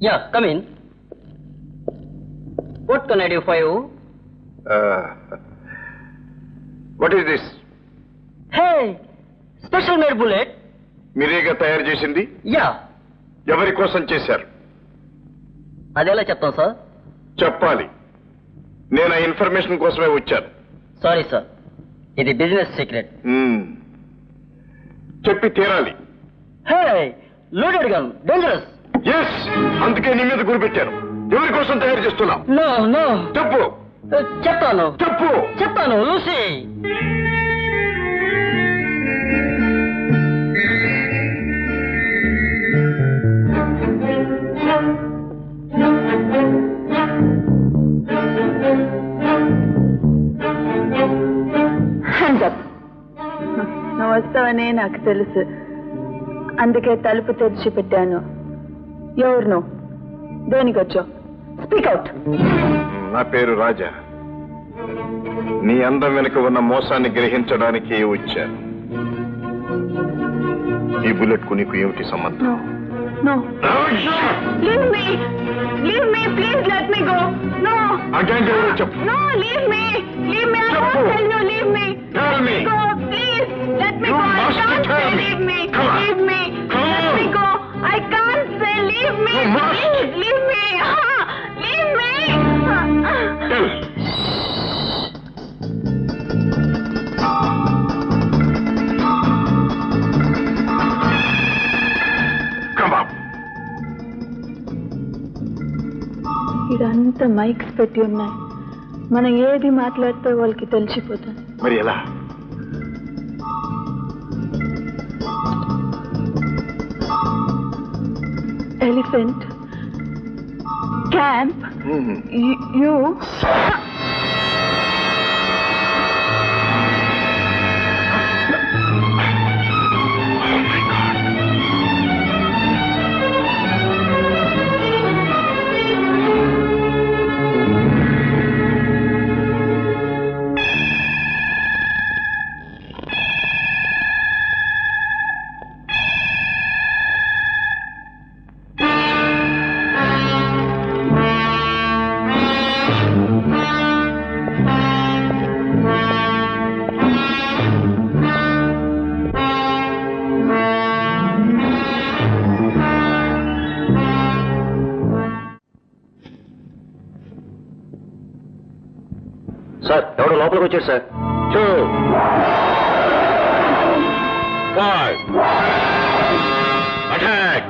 Yeah, come in. What can I do for you? What is this? Hey, special made bullet. మీరేగా తయారు చేసింది? Yeah. ఎవరి కోసం చేశారు? అదేలా చెప్తాం సార్? చెప్పాలి. నేను ఆ ఇన్ఫర్మేషన్ కోసమే వచ్చాను. సారీ సార్, ఇది బిజినెస్ సీక్రెట్. చెప్పి తీరాలి. Hey, loaded gun, dangerous. Yes, అందుకే నీ మీద గురిపెట్టాను. ఎవరి కోసం తయారు చేస్తున్నావు? No no. చెప్పు. చెప్తాను. చెప్పు. చెప్తాను, లూసీ. నువ్వు వస్తావనే నాకు తెలుసు, అందుకే తలుపు తెరిచి పెట్టాను. ఎవరు నువ్వు? దేనికి వచ్చావు? Speak out. నా పేరు రాజా. నీ అందం వెనుక ఉన్న మోసాన్ని గ్రహించడానికి వచ్చాను. ఈ బుల్లెట్ కు నీకు ఏమిటి సంబంధం? No. Leave me. Leave me. Please let me go. No. Again, చెప్పు. No, leave me. Leave me. I won't tell you. Leave me. Tell me. Go, please. Let me go. I can't say leave me. Leave me. Let me go. I can't say leave me. Please, leave me. Leave me. Tell. ఇదంతా mics పెట్టి ఉన్నాయి. మనం ఏది మాట్లాడితే వాళ్ళకి తెలిసిపోతుంది. మరి ఎలా? Elephant camp you. సార్, ఎవడో లోపలికి వచ్చారు సార్. 2 5 అటాక్.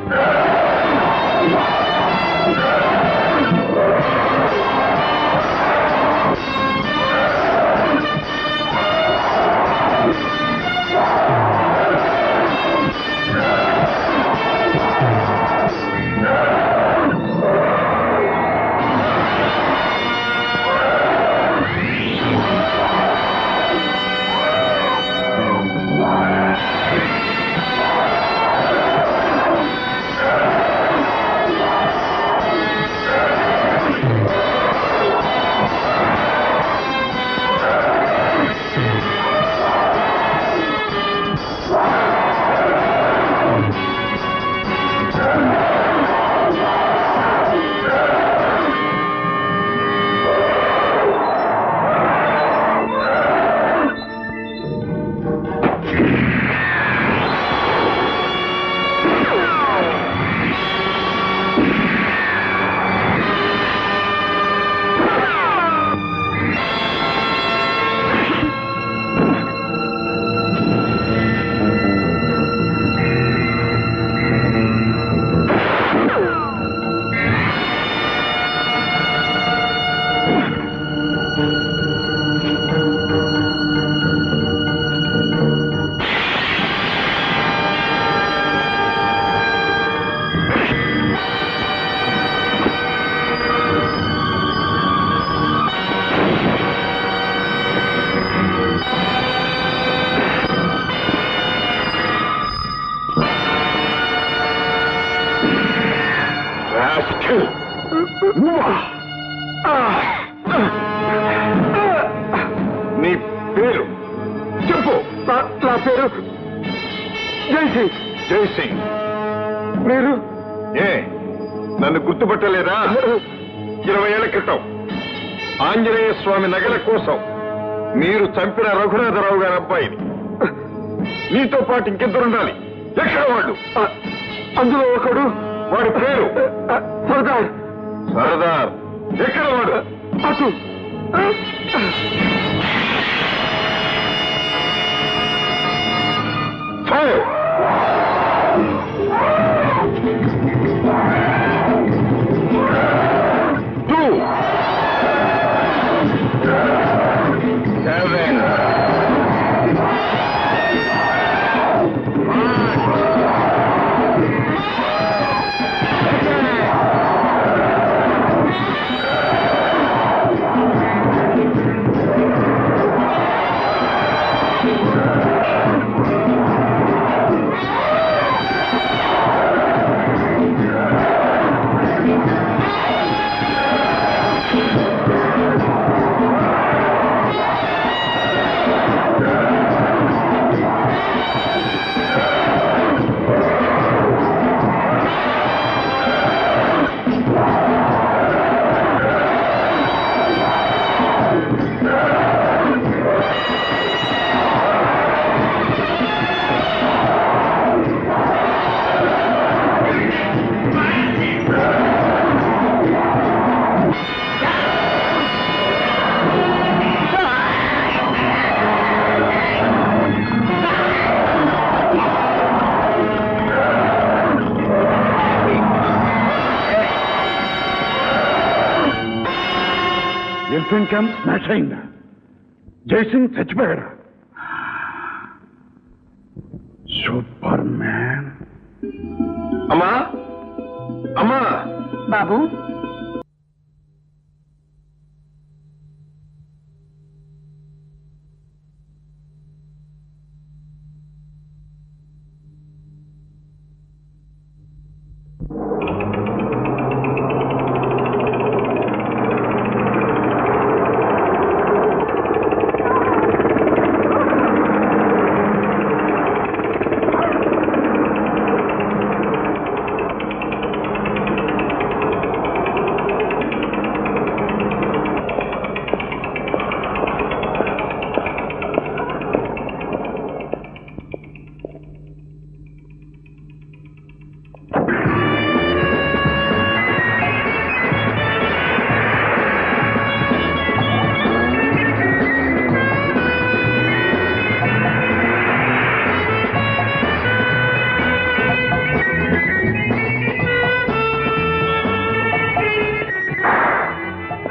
నీ పేరు చెప్పు. నా పేరు జై సింగ్. జై సింగ్. మీరు నన్ను గుర్తుపట్టలేదా? 20 ఏళ్ల క్రితం ఆంజనేయ స్వామి నగల కోసం మీరు చంపిన రఘునాథరావు గారి అబ్బాయిని. నీతో పాటు ఇంకెద్దరుండాలి. ఎక్కడ వాళ్ళు? అందులో ఒకడు, వాడి పేరు సర్దార్. సర్దార్ ఎక్కడ వాడు? అటు. ఫైర్. ఎలిఫెంట్ క్యాంప్ స్మాష్ అయిందా? జైసింగ్ చచ్చిపోయాడా? Super man. అమ్మా, అమ్మా. బాబు,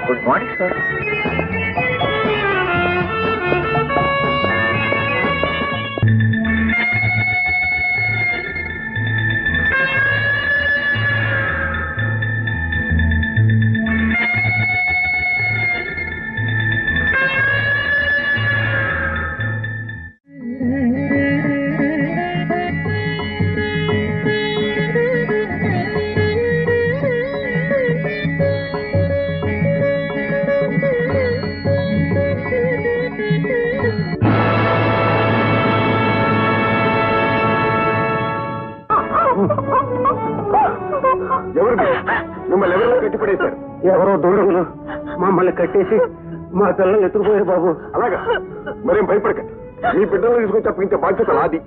గుడ్ మార్నింగ్ సార్. ఎవరు మిమ్మల్ని ఎవరో కట్టిపడేశారు? ఎవరో దూరంలో మమ్మల్ని కట్టేసి మా పిల్లలు ఎత్తుకుపోయారు బాబు. అలాగా? మరేం భయపడకండి. మీ బిడ్డలు తీసుకొని తప్పించే బాధ్యత నాది.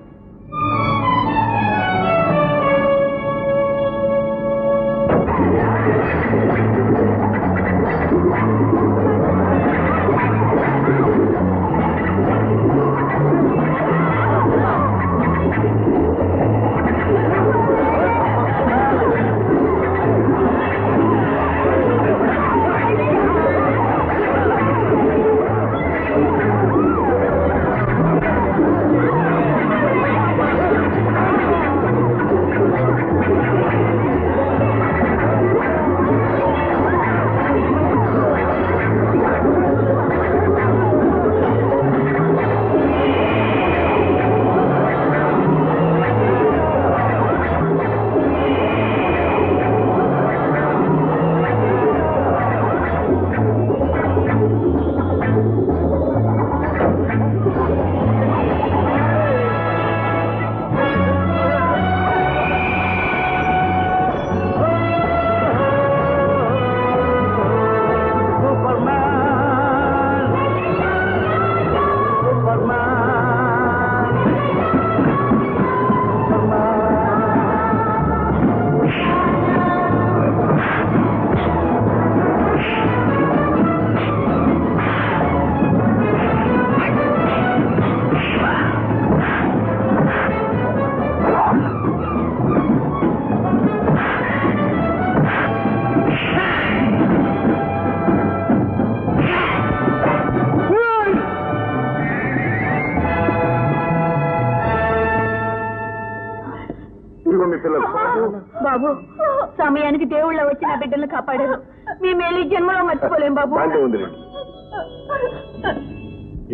సమయానికి దేవుళ్ళ వచ్చి నా బిడ్డలను కాపాడారు. మీ మేలు ఈ జన్మలో మర్చిపోలేం బాబు.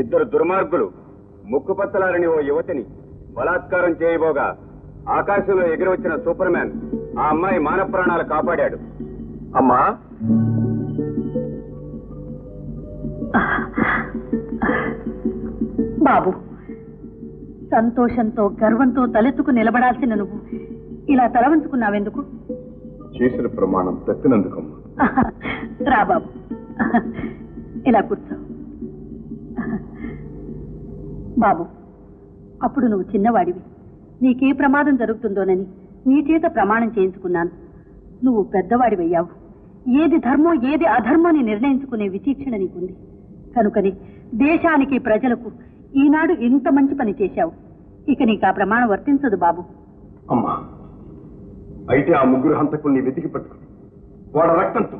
ఇద్దరు దుర్మార్గులు ముక్కుపచ్చలారని ఓ యువతిని బలాత్కారం చేయబోగా ఆకాశంలో ఎగిరి వచ్చిన సూపర్ మ్యాన్ ఆ అమ్మాయి మాన ప్రాణాలు కాపాడాడు. అమ్మా, బాబు, సంతోషంతో గర్వంతో తలెత్తుకు నిలబడాల్సిన నువ్వు ఇలా తలవంచుకున్నావెందుకు? చేసిన ప్రమాణం తప్పినందుకమ్మా. రా బాబు, ఇలా కూర్చో. బాబు, అప్పుడు నువ్వు చిన్నవాడివి. నీకే ప్రమాదం జరుగుతుందోనని నీ చేత ప్రమాణం చేయించుకున్నాను. నువ్వు పెద్దవాడివయ్యావు. ఏది ధర్మం ఏది అధర్మని నిర్ణయించుకునే విచక్షణ నీకుంది. కనుకని దేశానికి ప్రజలకు ఈనాడు ఇంత మంచి పని చేశావు. ఇక నీకు ఆ ప్రమాణం వర్తించదు బాబు. అమ్మా, అయితే ఆ ముగ్గురు హంతకుల్ని వెతికి పట్టుకుని వాడ రక్తంతో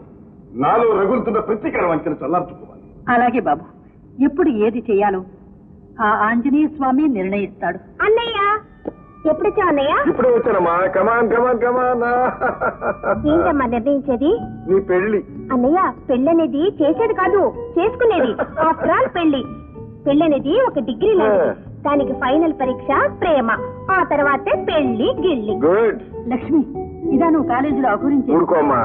నాలో రగులుతున్న ప్రతీకార వంచన చల్లార్చుకోవాలి. అలాగే బాబు, ఎప్పుడు ఏది చేయాలో ఆ ఆంజనేయ స్వామి నిర్ణయిస్తాడు. అన్నయ్య ఎప్పుడొచ్చా అన్నయ్య? ఇప్పుడే వచ్చానమ్మా. కమాన్ కమాన్ కమాన్. ఏంటమ్మా నిర్ణయించేది? నీ పెళ్లి. అన్నయ్య, పెళ్ళనేది చేసేది కాదు, చేసుకునేది. ఆఫ్టర్ ఆల్ పెళ్ళనేది ఒక డిగ్రీ లాంటిది. దానికి ఫైనల్ పరీక్ష ప్రేమ, ఆ తర్వాతే పెళ్లి గిల్లి. గుడ్. లక్ష్మి, ఇదా నువ్వు కాలేజీలో అగురించి? ఊరుకోమ్మా,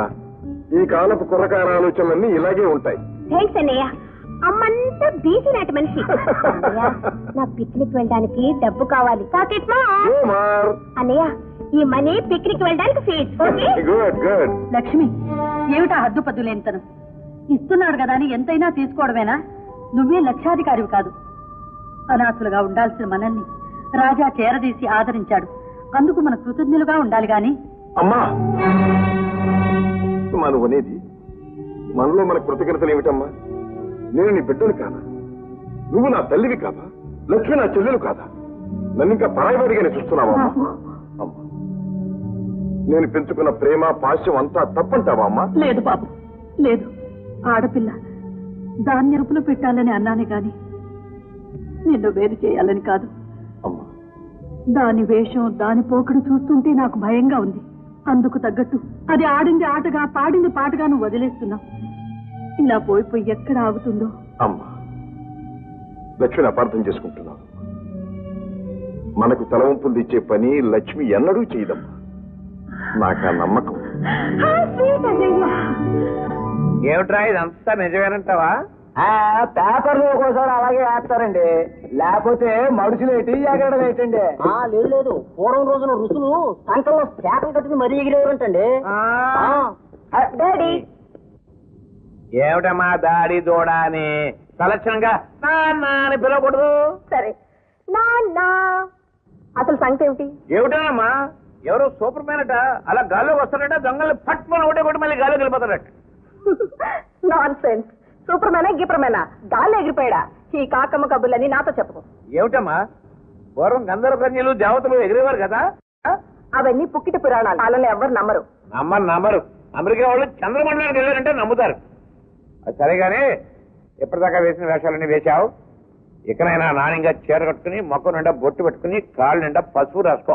ఈ కాలపు కుర్రకార ఆలోచనలన్నీ ఇలాగే ఉంటాయి. థ్యాంక్స్ అన్నయ్య. అమ్మంతా బీసీ నాటి మనిషి. అన్నయ్య, నా పిక్నిక్ వెళ్ళడానికి డబ్బు కావాలి. పాకెట్ అన్నయ్య, ఈ మనీ పిక్నిక్ వెళ్ళడానికి ఫీజ్. Good good. లక్ష్మి, ఏమిటా హద్దుపద్దు లేనితనం? ఇస్తున్నాడు కదా అని ఎంతైనా తీసుకోవడమేనా? నువ్వే లక్షాధికారివి కాదు. అనాథులుగా ఉండాల్సిన మనల్ని రాజా చేరదీసి ఆదరించాడు. అందుకు మన కృతజ్ఞులుగా ఉండాలి గాని. అమ్మా, మనం అనేది మనలో మన కృతజ్ఞతలు ఏమిటమ్మా? నేను నీ బిడ్డను కాదా? నువ్వు నా తల్లివి కాదా? లక్ష్మి నా చెల్లెలు కాదా? నన్ను ఇంకా పరాయివాడిగానే చూస్తున్నావా అమ్మా? నేను పెంచుకున్న ప్రేమ పాశ్యం అంతా తప్పంటావా అమ్మా? లేదు బాబు, లేదు. ఆడపిల్ల దాన్ని ఎరుపులో పెట్టాలని అన్నానే గాని నిన్ను వేరు చేయాలని కాదు. అమ్మా, దాని వేషం దాని పోకడు చూస్తుంటే నాకు భయంగా ఉంది. అందుకు తగ్గట్టు అది ఆడింది ఆటగా పాడింది పాటగా నువ్వు వదిలేస్తున్నావు. ఇలా పోయిపోయి ఎక్కడ ఆగుతుందో. అమ్మా, లక్ష్మిని అపార్థం చేసుకుంటున్నావు. మనకు తలవంపులు తెచ్చే పని లక్ష్మి ఎన్నడూ చేయదమ్మా. నాకు ఆ నమ్మకం. ఏమిట్రా ఇదంతా నిజమేనంటావా? పేపర్లు ఒక్కోసారి అలాగే వేస్తారండి, లేకపోతే మనుషులు ఏంటి ఎగరడం ఏంటండి? లేదు లేదు, పూర్వం రోజున ఋషులు సంకల్లో చేపలు కట్టుకుని మరీ ఎగిరేవారంటండి. డాడీ, ఏమిటమ్మా దాడి దూడ అని తలక్షణంగా నాన్న అని పిలవకూడదు. సరే నాన్న. అసలు సంగతి ఏమిటి? ఏమిటమ్మా, ఎవరో సూపర్ మ్యాన్ అట అలా గాల్లోకి వస్తాడట, దొంగలు పట్టుకొని ఒకటే కొట్టి మళ్ళీ గాల్లోకి వెళ్ళిపోతాడట. Non sense. సూపర్ మేనా గిపర్ మేనా? గాల్లో ఎగిరిపోయాడా? ఈ కాకమ్మ కబుర్లని నాతో చెప్పకు. ఏమిటమ్మా, పూర్వం గంధర్వ కన్యలు దేవతలు ఎగిరేవారు కదా? అవన్నీ పుక్కిట పురాణాలు. వాళ్ళని ఎవరు నమ్మరు. నమ్మరు. అమెరికా వాళ్ళు చంద్రమండలానికి వెళ్ళారంటే నమ్ముతారు. అది సరేగానే ఎప్పటిదాకా వేసిన వేషాలన్నీ వేశావు. ఇకనైనా నాణ్యంగా చీర కట్టుకుని మొక్క నిండా బొట్టు పెట్టుకుని కాళ్ళు నిండా పసుపు రాసుకో.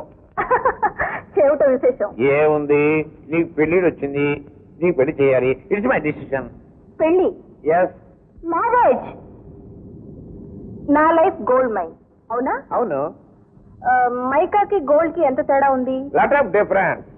చెవిట విశేషం ఏముంది, నీకు పెళ్లి వచ్చింది, నీకు పెళ్లి చేయాలి. It's my decision. పెళ్లి? Yes, marriage. నా లైఫ్ గోల్డ్ మైన్. అవునా? అవును. మైకాకి గోల్డ్ కి ఎంత తేడా ఉంది? Lot of difference.